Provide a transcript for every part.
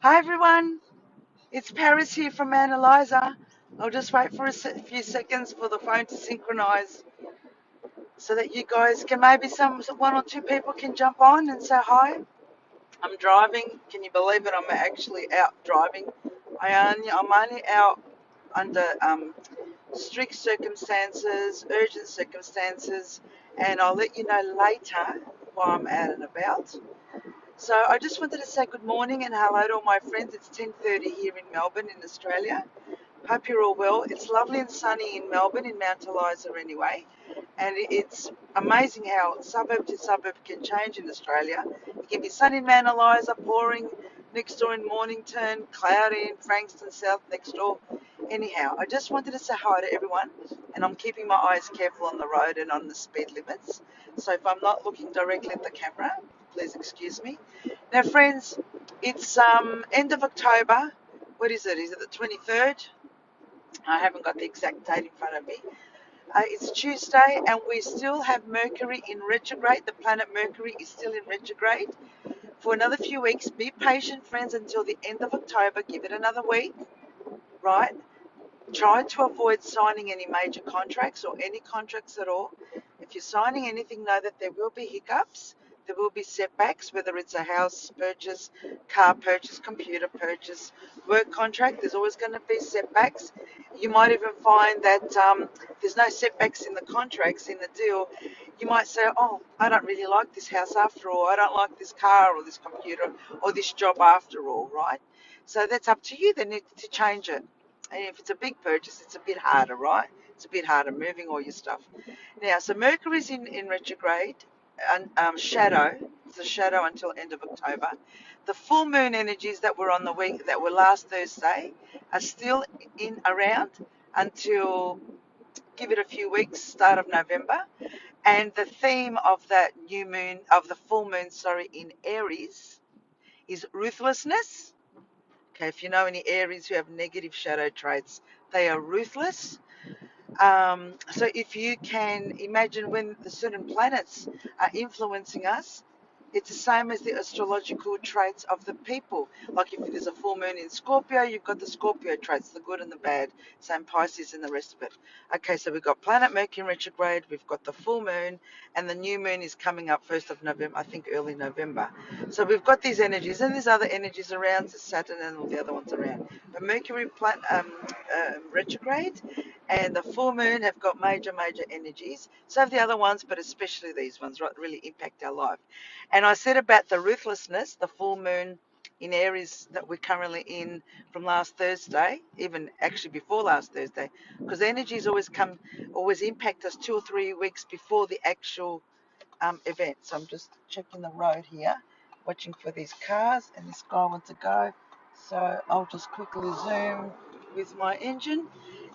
Hi everyone, it's Paris here from Analyzer. I'll just wait for a few seconds for the phone to synchronize so that you guys can maybe one or two people can jump on and say hi. I'm driving. Can you believe it? I'm actually out driving. I'm only out under strict circumstances, urgent circumstances, and I'll let you know later why I'm out and about. So I just wanted to say good morning and hello to all my friends. It's 10:30 here in Melbourne in Australia. Hope you're all well. It's lovely and sunny in Melbourne, in Mount Eliza anyway. And it's amazing how suburb to suburb can change in Australia. It can be sunny in Mount Eliza, pouring next door in Mornington, cloudy in Frankston South next door. Anyhow, I just wanted to say hi to everyone, and I'm keeping my eyes careful on the road and on the speed limits. So if I'm not looking directly at the camera, please excuse me. Now, friends, it's end of October. What is it? Is it the 23rd? I haven't got the exact date in front of me. It's Tuesday, and we still have Mercury in retrograde. The planet Mercury is still in retrograde for another few weeks. Be patient, friends, until the end of October. Give it another week, right? Try to avoid signing any major contracts or any contracts at all. If you're signing anything, know that there will be hiccups. There will be setbacks, whether it's a house purchase, car purchase, computer purchase, work contract. There's always going to be setbacks. You might even find that there's no setbacks in the contracts, in the deal. You might say, oh, I don't really like this house after all. I don't like this car or this computer or this job after all, right? So that's up to you. They need to change it. And if it's a big purchase, it's a bit harder, right? It's a bit harder moving all your stuff. Now, so Mercury's in retrograde, and shadow. It's a shadow until end of October. The full moon energies that were on the week that were last Thursday are still in around until give it a few weeks, start of November. And the theme of that new moon, of the full moon, sorry, in Aries is ruthlessness. Okay, if you know any Aries who have negative shadow traits, they are ruthless. So if you can imagine when the certain planets are influencing us, it's the same as the astrological traits of the people. Like if there's a full moon in Scorpio, you've got the Scorpio traits, the good and the bad, same Pisces and the rest of it. Okay, so we've got planet Mercury in retrograde, we've got the full moon, and the new moon is coming up 1st of November, I think early November. So we've got these energies, and there's other energies around, Saturn and all the other ones around. But Mercury retrograde and the full moon have got major energies. So have the other ones, but especially these ones, right, really impact our life. And I said about the ruthlessness, the full moon in Aries that we're currently in from last Thursday, even actually before last Thursday, because the energies always impact us 2 or 3 weeks before the actual event. So I'm just checking the road here, watching for these cars, and this guy wants to go. So I'll just quickly zoom with my engine.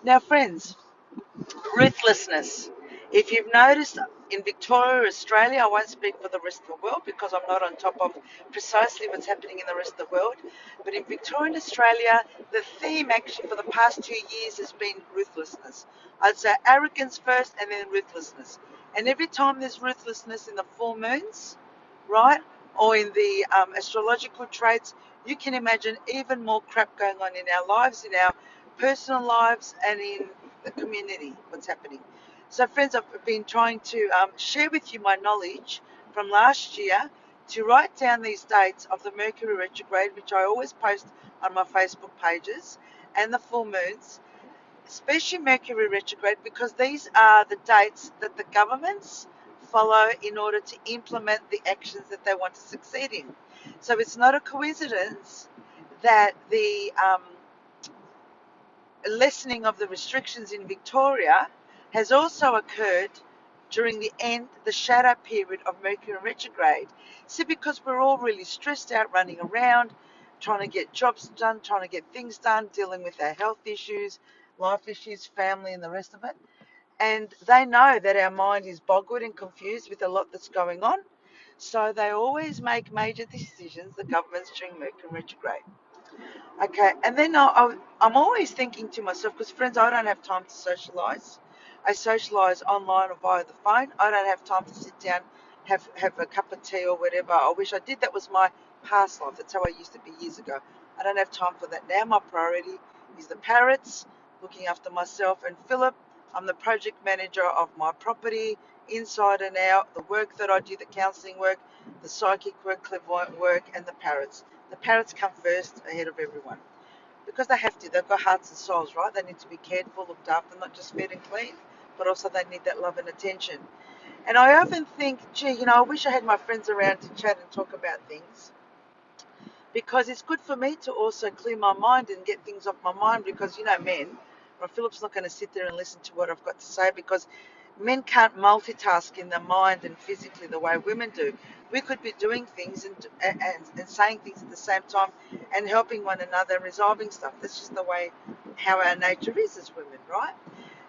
Now, friends, ruthlessness. If you've noticed in Victoria, Australia, I won't speak for the rest of the world because I'm not on top of precisely what's happening in the rest of the world. But in Victoria and Australia, the theme actually for the past 2 years has been ruthlessness. I'd say arrogance first and then ruthlessness. And every time there's ruthlessness in the full moons, right, or in the astrological traits, you can imagine even more crap going on in our lives, in our personal lives, and in the community, what's happening. So, friends, I've been trying to share with you my knowledge from last year to write down these dates of the Mercury retrograde, which I always post on my Facebook pages, and the full moons, especially Mercury retrograde, because these are the dates that the governments follow in order to implement the actions that they want to succeed in. So it's not a coincidence that the lessening of the restrictions in Victoria has also occurred during the shadow period of Mercury retrograde. See, because we're all really stressed out, running around, trying to get jobs done, trying to get things done, dealing with our health issues, life issues, family, and the rest of it. And they know that our mind is boggled and confused with a lot that's going on. So they always make major decisions, the governments, during Mercury retrograde. Okay, and then I'm always thinking to myself, because friends, I don't have time to socialise. I socialise online or via the phone. I don't have time to sit down, have a cup of tea or whatever. I wish I did. That was my past life. That's how I used to be years ago. I don't have time for that now. My priority is the parrots, looking after myself and Philip. I'm the project manager of my property, inside and out, the work that I do, the counselling work, the psychic work, clairvoyant work, and the parrots. The parrots come first ahead of everyone because they have to. They've got hearts and souls, right? They need to be cared for, looked after, not just fed and clean, but also they need that love and attention. And I often think, gee, I wish I had my friends around to chat and talk about things because it's good for me to also clear my mind and get things off my mind because, men, well, Philip's not going to sit there and listen to what I've got to say because men can't multitask in their mind and physically the way women do. We could be doing things and saying things at the same time and helping one another and resolving stuff. That's just the way how our nature is as women, right?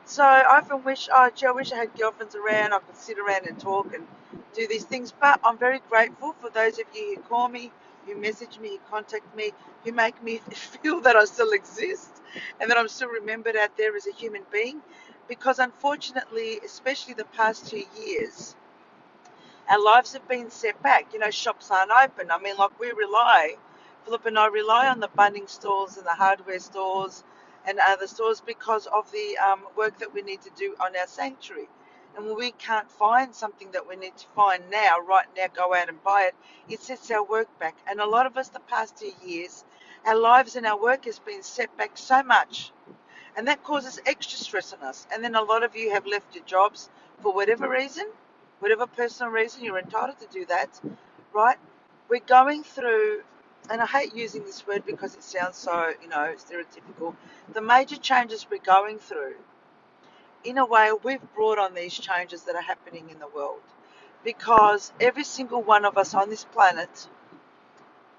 So I often wish, oh, gee, I wish I had girlfriends around. I could sit around and talk and do these things. But I'm very grateful for those of you who call me, who message me, who contact me, who make me feel that I still exist and that I'm still remembered out there as a human being. Because unfortunately, especially the past 2 years, our lives have been set back. Shops aren't open. I mean, like Philip and I rely on the Bunnings stores and the hardware stores and other stores because of the work that we need to do on our sanctuary. And when we can't find something that we need to find now, right now, go out and buy it, it sets our work back. And a lot of us, the past 2 years, our lives and our work has been set back so much and that causes extra stress on us. And then a lot of you have left your jobs for whatever reason, whatever personal reason, you're entitled to do that, right? We're going through, and I hate using this word because it sounds so, stereotypical. The major changes we're going through, in a way, we've brought on these changes that are happening in the world. Because every single one of us on this planet,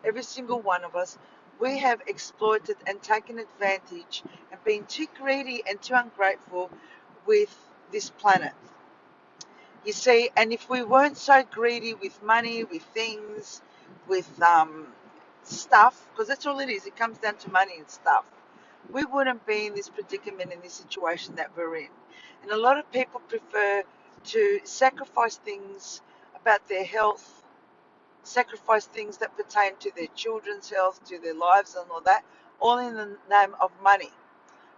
every single one of us, we have exploited and taken advantage and been too greedy and too ungrateful with this planet. You see, and if we weren't so greedy with money, with things, with stuff, because that's all it is, it comes down to money and stuff, we wouldn't be in this predicament, in this situation that we're in. And a lot of people prefer to sacrifice things about their health, sacrifice things that pertain to their children's health, to their lives and all that, all in the name of money.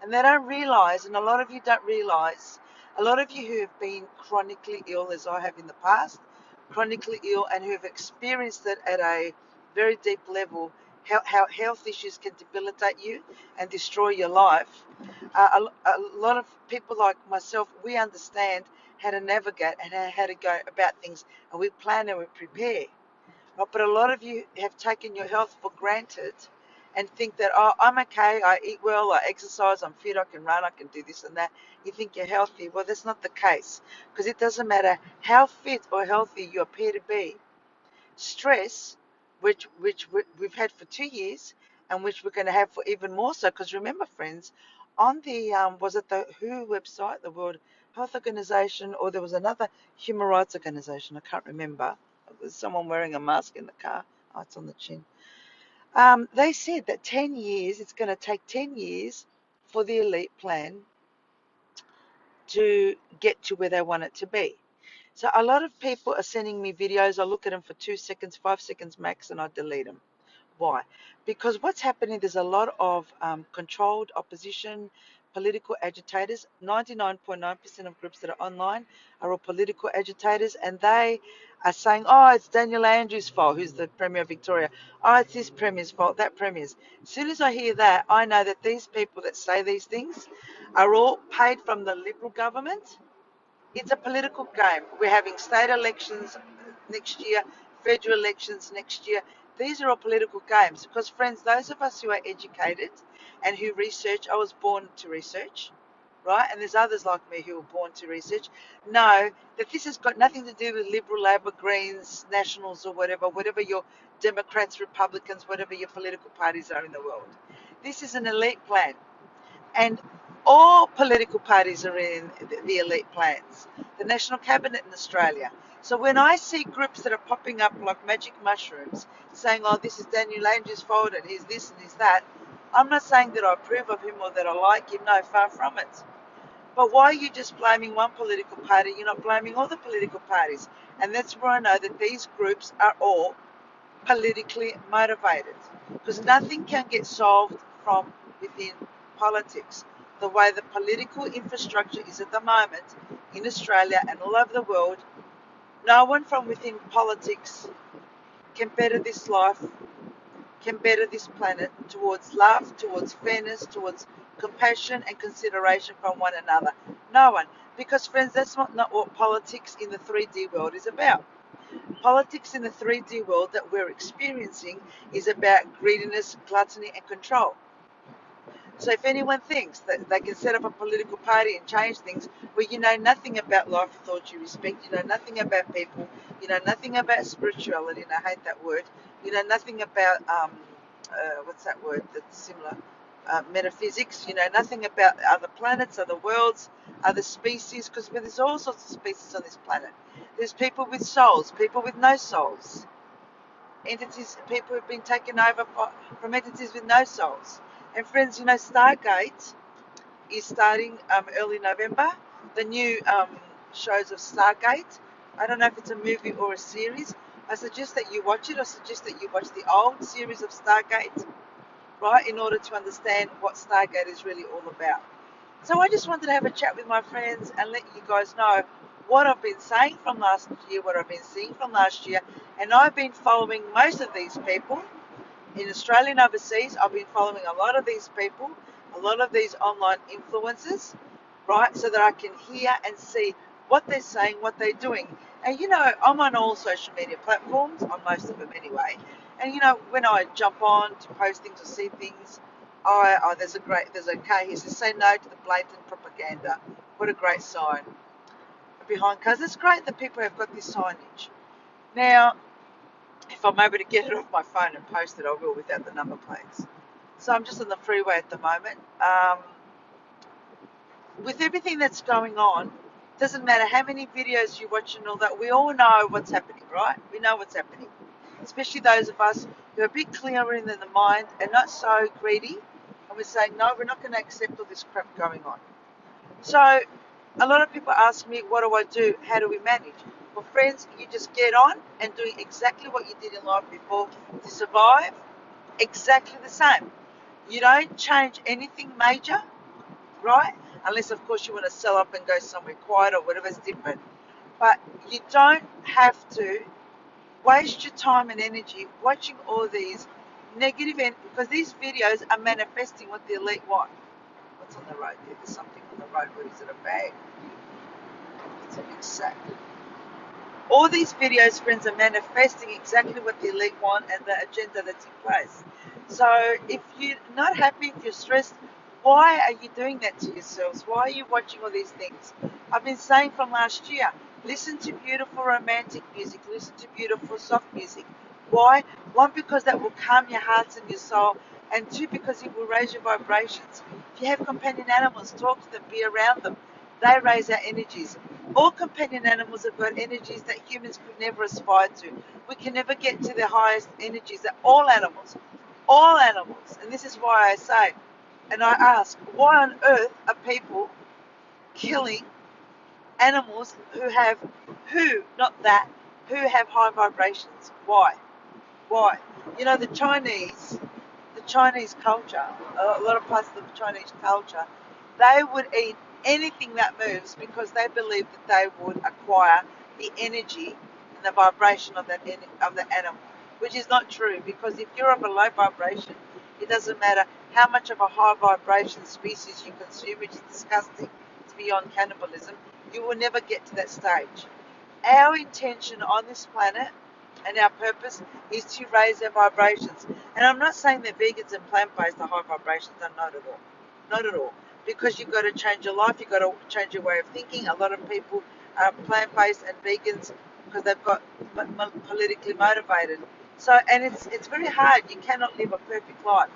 And they don't realise, and a lot of you don't realise, a lot of you who have been chronically ill, as I have in the past, chronically ill and who have experienced it at a very deep level, how health issues can debilitate you and destroy your life. A lot of people like myself, we understand how to navigate and how to go about things, and we plan and we prepare. But a lot of you have taken your health for granted and think that, oh, I'm okay, I eat well, I exercise, I'm fit, I can run, I can do this and that. You think you're healthy. Well, that's not the case because it doesn't matter how fit or healthy you appear to be. Stress, which we've had for 2 years and which we're going to have for even more so, because remember, friends, on the, was it the WHO website, the World Health Organization, or there was another human rights organization, I can't remember. There's someone wearing a mask in the car. Oh, it's on the chin. They said that 10 years, it's going to take 10 years for the elite plan to get to where they want it to be. So a lot of people are sending me videos. I look at them for 2 seconds, 5 seconds max, and I delete them. Why? Because what's happening, there's a lot of controlled opposition, political agitators. 99.9% of groups that are online are all political agitators, and they are saying, oh, it's Daniel Andrews' fault, who's the Premier of Victoria. Oh, it's this Premier's fault, that Premier's. As soon as I hear that, I know that these people that say these things are all paid from the Liberal government. It's a political game. We're having state elections next year, federal elections next year. These are all political games because, friends, those of us who are educated and who research, I was born to research, right? And there's others like me who were born to research, know that this has got nothing to do with Liberal, Labor, Greens, Nationals, or whatever your Democrats, Republicans, whatever your political parties are in the world. This is an elite plan. And all political parties are in the elite plans, the National Cabinet in Australia. So when I see groups that are popping up like magic mushrooms saying, oh, this is Daniel Andrews' fault and he's this and he's that, I'm not saying that I approve of him or that I like him, no, far from it. But why are you just blaming one political party? You're not blaming all the political parties. And that's where I know that these groups are all politically motivated, because nothing can get solved from within politics. The way the political infrastructure is at the moment in Australia and all over the world, no one from within politics can better this life, can better this planet towards love, towards fairness, towards compassion and consideration from one another. No one. Because, friends, that's not what politics in the 3D world is about. Politics in the 3D world that we're experiencing is about greediness, gluttony, and control. So if anyone thinks that they can set up a political party and change things where you know nothing about life with all due respect, you know nothing about people, you know nothing about spirituality, and I hate that word, you know nothing about, what's that word that's similar, metaphysics, you know nothing about other planets, other worlds, other species, because there's all sorts of species on this planet. There's people with souls, people with no souls, entities, people who've been taken over from entities with no souls. And friends, you know, Stargate is starting early November. The new shows of Stargate. I don't know if it's a movie or a series. I suggest that you watch it. I suggest that you watch the old series of Stargate, right, in order to understand what Stargate is really all about. So I just wanted to have a chat with my friends and let you guys know what I've been saying from last year, what I've been seeing from last year, and I've been following most of these people in Australia and overseas. I've been following a lot of these people, a lot of these online influencers, right, so that I can hear and see what they're saying, what they're doing. And you know, I'm on all social media platforms, on most of them anyway. And you know, when I jump on to post things or see things, there's a K here says, say no to the blatant propaganda. What a great sign behind cars. It's great that people have got this signage. Now, if I'm able to get it off my phone and post it, I will without the number plates. So I'm just on the freeway at the moment. With everything that's going on, doesn't matter how many videos you watch and all that, we all know what's happening, right? We know what's happening. Especially those of us who are a bit clearer in the mind and not so greedy. And we're saying, no, we're not going to accept all this crap going on. So a lot of people ask me, what do I do? How do we manage? Well, friends, you just get on and do exactly what you did in life before to survive. Exactly the same. You don't change anything major, right? Unless, of course, you want to sell up and go somewhere quiet or whatever's different. But you don't have to waste your time and energy watching all these negative, because these videos are manifesting what the elite want. What's on the road there? There's something on the road. What is it, a bag? It's a big sack. All these videos, friends, are manifesting exactly what the elite want and the agenda that's in place. So if you're not happy, if you're stressed, why are you doing that to yourselves? Why are you watching all these things? I've been saying from last year, listen to beautiful romantic music, listen to beautiful soft music. Why? One, because that will calm your hearts and your soul, and two, because it will raise your vibrations. If you have companion animals, talk to them, be around them. They raise our energies. All companion animals have got energies that humans could never aspire to. We can never get to the highest energies that all animals, and this is why I say, and I ask, why on earth are people killing animals who have high vibrations? Why? Why? You know, the Chinese culture, a lot of parts of the Chinese culture, they would eat anything that moves because they believe that they would acquire the energy and the vibration of of the animal, which is not true, because if you're of a low vibration, it doesn't matter how much of a high vibration species you consume, which is disgusting. It's beyond cannibalism. You will never get to that stage. Our intention on this planet and our purpose is to raise our vibrations. And I'm not saying that vegans and plant-based are high vibrations, are not at all. Not at all. Because you've got to change your life, you've got to change your way of thinking. A lot of people are plant-based and vegans because they've got politically motivated. So, and it's very hard. You cannot live a perfect life.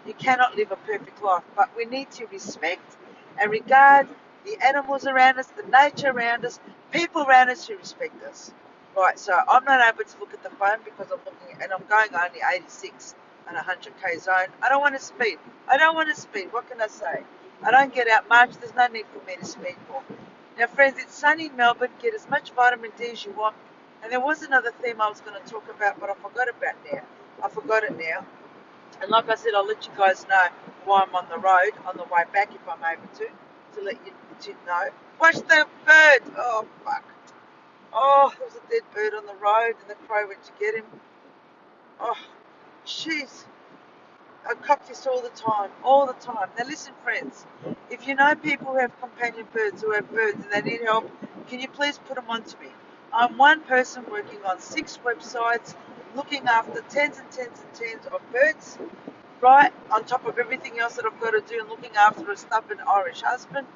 You cannot live a perfect life. But we need to respect and regard the animals around us, the nature around us, people around us who respect us. Right, so I'm not able to look at the phone because I'm looking, and I'm going only 86 and 100k zone. I don't want to speed. What can I say? I don't get out much. There's no need for me to speed more. Now, friends, it's sunny in Melbourne. Get as much vitamin D as you want. And there was another theme I was going to talk about, but I forgot about And like I said, I'll let you guys know while I'm on the road, on the way back if I'm able to let you to know. Watch the bird. Oh, fuck. Oh, there was a dead bird on the road and the crow went to get him. Oh, jeez. I cop this all the time, all the time. Now listen, friends, if you know people who have companion birds, who have birds and they need help, can you please put them on to me? I'm one person working on 6 websites, looking after tens and tens and tens of birds, right, on top of everything else that I've got to do, and looking after a stubborn Irish husband.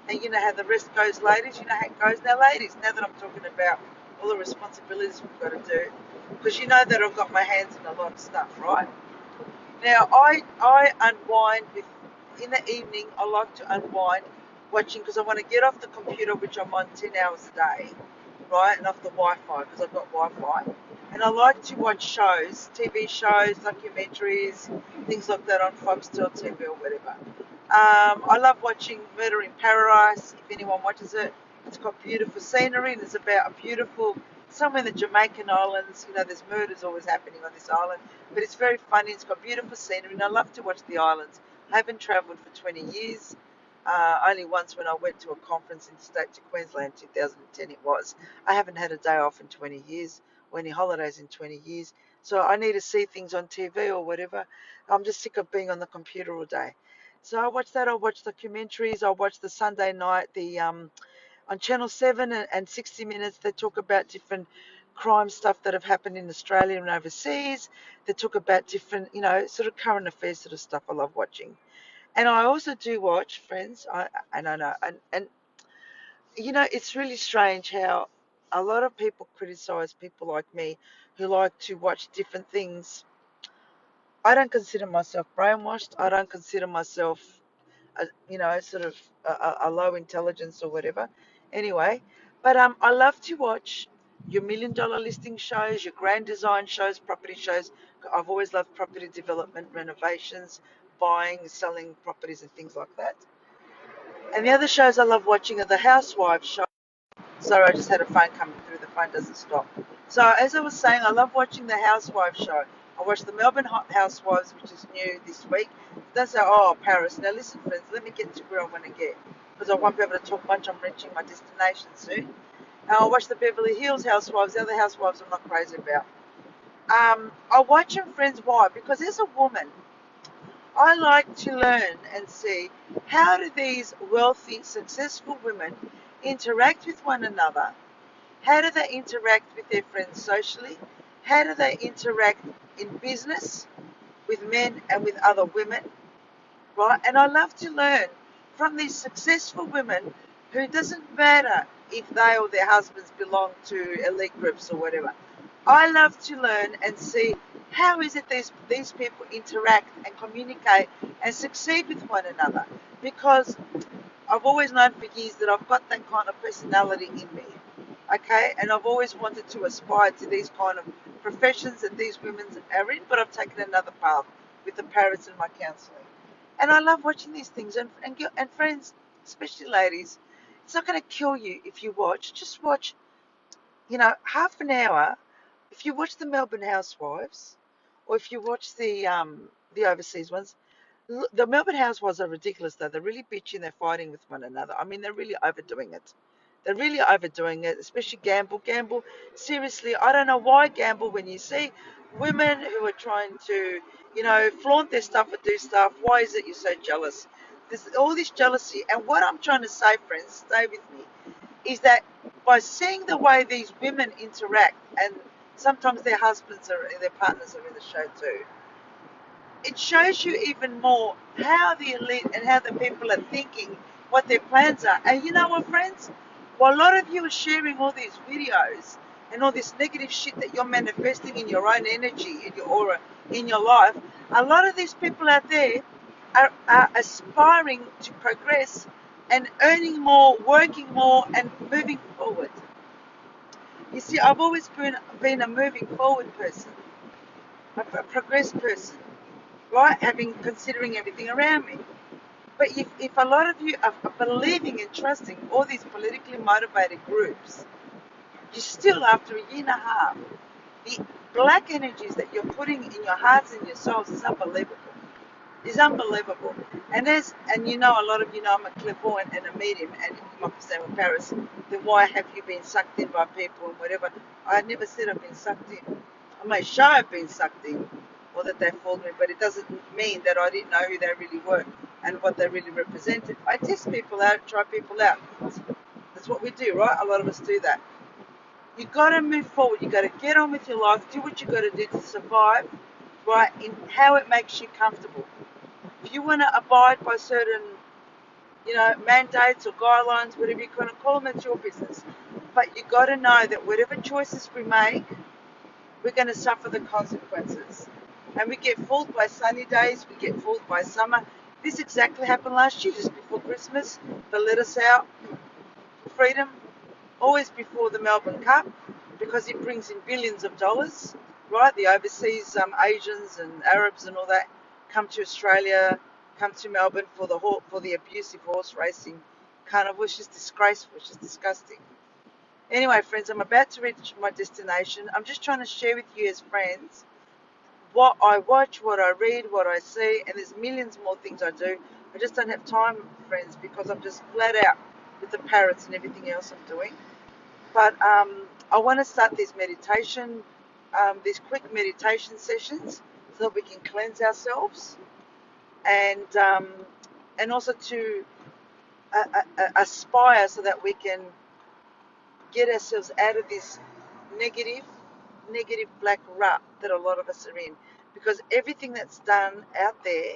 And you know how the rest goes, ladies. You know how it goes. Now, ladies, now that I'm talking about all the responsibilities we've got to do, because you know that I've got my hands in a lot of stuff, right? Now, I unwind with, in the evening, I like to unwind watching, because I want to get off the computer, which I'm on 10 hours a day, right, and off the Wi-Fi, because I've got Wi-Fi. And I like to watch shows, TV shows, documentaries, things like that on Foxtel TV or whatever. I love watching Murder in Paradise, if anyone watches it. It's got beautiful scenery, and it's about a beautiful, somewhere in the Jamaican islands. You know, there's murders always happening on this island, but it's very funny. It's got beautiful scenery, and I love to watch the islands. I haven't travelled for 20 years. Only once when I went to a conference in the state to Queensland, 2010 it was. I haven't had a day off in 20 years, or any holidays in 20 years. So I need to see things on TV or whatever. I'm just sick of being on the computer all day. So I watch that. I watch documentaries. I watch the Sunday night, on Channel 7 and 60 Minutes, they talk about different crime stuff that have happened in Australia and overseas. They talk about different, sort of current affairs sort of stuff I love watching. And I also do watch, friends, and I know, and it's really strange how a lot of people criticize people like me who like to watch different things. I don't consider myself brainwashed. I don't consider myself sort of a low intelligence or whatever. Anyway, but I love to watch your $1 million listing shows, your grand design shows, property shows. I've always loved property development, renovations, buying, selling properties, and things like that. And the other shows I love watching are the housewives show. Sorry, I just had a phone coming through. The phone doesn't stop. So as I was saying, I love watching the Housewives show. I watched the Melbourne Housewives, which is new this week. Don't say, oh, Paris. Now listen, friends, let me get to where I want to get, because I won't be able to talk much. I'm reaching my destination soon. And I watch the Beverly Hills Housewives. The other housewives I'm not crazy about. I watch them, friends. Why? Because as a woman, I like to learn and see, how do these wealthy, successful women interact with one another? How do they interact with their friends socially? How do they interact in business with men and with other women? Right? And I love to learn from these successful women, who, it doesn't matter if they or their husbands belong to elite groups or whatever. I love to learn and see, how is it these people interact and communicate and succeed with one another. Because I've always known for years that I've got that kind of personality in me. Okay, and I've always wanted to aspire to these kind of professions that these women are in, but I've taken another path with the parrots and my counselling. And I love watching these things, and friends, especially ladies, it's not going to kill you if you watch. Just watch, half an hour. If you watch the Melbourne Housewives, or if you watch the overseas ones, the Melbourne Housewives are ridiculous though. They're really bitchy and they're fighting with one another. I mean, they're really overdoing it. They're really overdoing it, especially Gamble. Gamble, seriously, I don't know why Gamble, when you see women who are trying to, flaunt their stuff or do stuff, why is it you're so jealous? There's all this jealousy. And what I'm trying to say, friends, stay with me, is that by seeing the way these women interact, and sometimes their husbands or their partners are in the show too, it shows you even more how the elite and how the people are thinking, what their plans are. And you know what, friends? While a lot of you are sharing all these videos and all this negative shit that you're manifesting in your own energy, in your aura, in your life, a lot of these people out there are aspiring to progress and earning more, working more, and moving forward. You see, I've always been a moving forward person, a progressed person, right? Considering everything around me. But if a lot of you are believing and trusting all these politically motivated groups, you still, after a year and a half, black energies that you're putting in your hearts and your souls is unbelievable. Is unbelievable. And you know, a lot of you know I'm a clairvoyant and a medium, and you might be saying, well, Paris, then why have you been sucked in by people and whatever? I never said I've been sucked in. I may show I've been sucked in, or that they fooled me, but it doesn't mean that I didn't know who they really were and what they really represented. I test people out, try people out. That's what we do, right? A lot of us do that. You got to move forward. You got to get on with your life, do what you got to do to survive, right? In how it makes you comfortable. If you want to abide by certain, mandates or guidelines, whatever you want to call them, it's your business. But you got to know that whatever choices we make, we're going to suffer the consequences. And we get fooled by sunny days, we get fooled by summer. This exactly happened last year, just before Christmas. They let us out, freedom, always before the Melbourne Cup, because it brings in billions of dollars, right? The overseas Asians and Arabs and all that come to Australia, come to Melbourne for the abusive horse racing carnival, which is disgraceful, which is disgusting. Anyway, friends, I'm about to reach my destination. I'm just trying to share with you as friends what I watch, what I read, what I see, and there's millions more things I do. I just don't have time, friends, because I'm just flat out with the parrots and everything else I'm doing. But I want to start these quick meditation sessions, so that we can cleanse ourselves and also to aspire so that we can get ourselves out of this negative, negative black rut that a lot of us are in. Because everything that's done out there,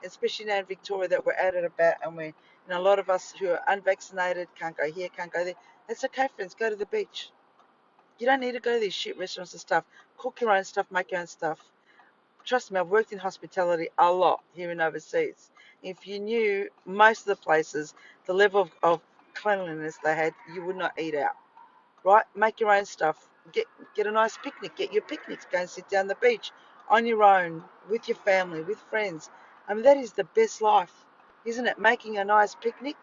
especially now in Victoria that we're out and about, and a lot of us who are unvaccinated can't go here, can't go there. That's okay, friends. Go to the beach. You don't need to go to these shit restaurants and stuff. Cook your own stuff, make your own stuff. Trust me, I've worked in hospitality a lot here and overseas. If you knew most of the places, the level of cleanliness they had, you would not eat out. Right? Make your own stuff. Get a nice picnic. Get your picnics. Go and sit down the beach on your own, with your family, with friends. I mean, that is the best life, isn't it? Making a nice picnic,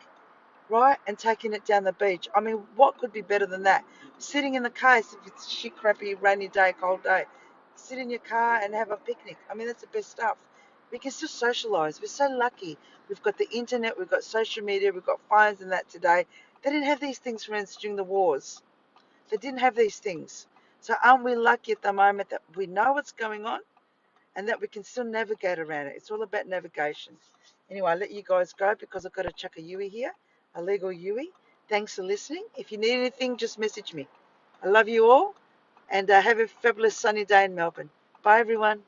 right? And taking it down the beach. I mean, what could be better than that? Sitting in the car, if it's a shit, crappy, rainy day, cold day, sit in your car and have a picnic. I mean, that's the best stuff. We can still socialise. We're so lucky. We've got the internet, we've got social media, we've got phones and that today. They didn't have these things, friends, during the wars. They didn't have these things. So aren't we lucky at the moment that we know what's going on and that we can still navigate around it? It's all about navigation. Anyway, I'll let you guys go because I've got to chuck a Yui here, a legal Yui. Thanks for listening. If you need anything, just message me. I love you all, and have a fabulous sunny day in Melbourne. Bye, everyone.